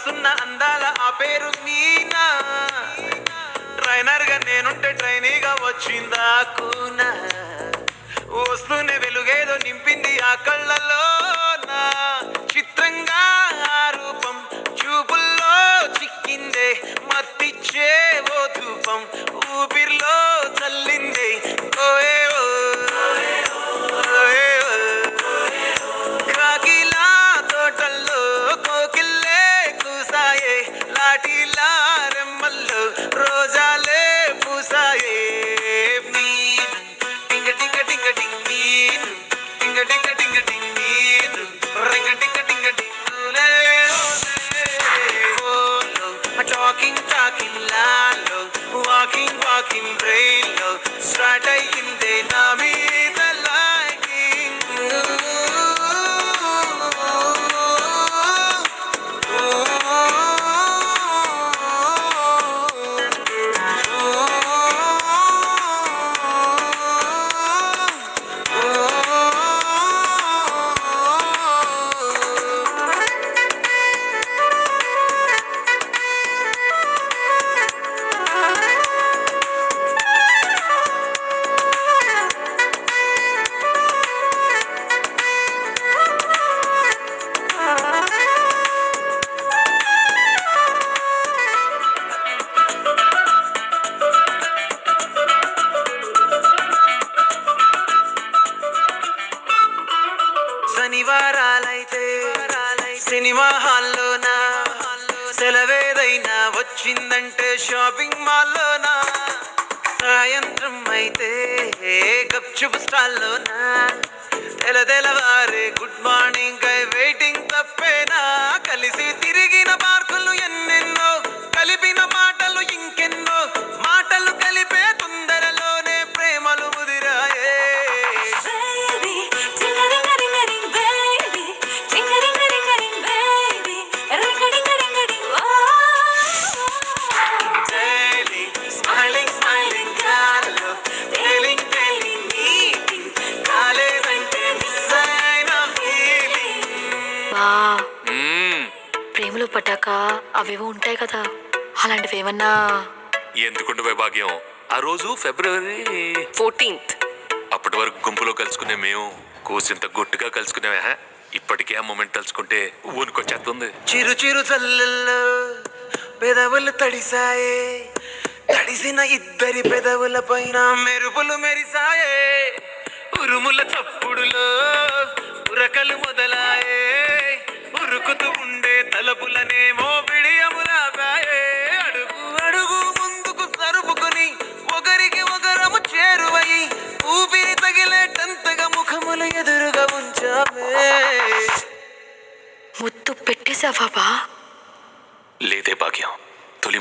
రాసున్న అందాల ఆ పేరు మీనా. ట్రైనర్ గా నేనుంటే ట్రైనీగా వచ్చిందా కూనా. వస్తూనే వెలుగేదో నింపింది ఆ కళ్ళలో నా. చిత్రంగా ఆ రూపం చూపుల్లో చిక్కిందే. మత్తిచ్చే ఓ ధూపం ఊపిరిలో చల్లిందే. ఓయే ఓ ఓయే ఓ. కాకిలా తోటల్లో కోకిల్లే కూసాయే. లాటిలా రెమ్మల్లో రోజాలే పూసాయే. మీను టింగ టింగ టింగ టింగ్ మీను టింగ టింగ టింగ టింగ్ మీను రింగ టింగ టింగ టింగులే. టాకింగ్ టాకింగ్ లాలో వాకింగ్ వాకింగ్ బ్రెయిన్ లో స్టార్ట్ అయ్యిందే నా మీద లైకింగ్. శనివారాలైతే సినిమా హాల్లోనా. సెలవేదైనా వచ్చిందంటే షాపింగ్ మాల్లోనా. సాయంత్రం అయితే గప్చుప్ స్టాల్లోనా. తెలవారే గుడ్ మార్నింగ్ కై వెయిటింగ్ తప్పేనా. కలిసి తిరిగిన పార్కులు ఎన్నెన్నో కలిపిన మాటలు ఇంకెన్నో. మాటలు కలిపే తొందరలోనే ప్రేమలు ముదిరాయే. ప్రేమలో పడ్డాక అవేవో ఉంటాయి కదా, అలాంటివి ఏమన్నా? ఎందుకుంటే భాగ్యం, ఆ రోజు February 14th. అప్పటి వరకు గుంపులో కలుసుకునే మేము కూసింత గుట్టుగా కలుసుకునేవా. ఇప్పటికే ఆ మూమెంట్ తలుచుకుంటే ఊనుకొచ్చేస్తుంది. చిరు చిరు చల్లల్లో పెదవులు తడిసాయే. తడిసిన ఇద్దరి పెదవుల పైన మెరుపులు మెరిసాయే. ఉరుముల చప్పుడులో ఉరకలు మొదలాయే. ఉరుకుతూ ఉండే తలపులనేమో బిడియములాపాయే. అడుగు అడుగు ముందుకు సరుపుకుని ఒకరికి ఒకరము చేరువై ఊపిరి తగిలేటంతగా ముఖములు ఎదురుగా ఉంచావే. ముద్దు పెట్టేశావా? లేదే భాగ్యం, తొలి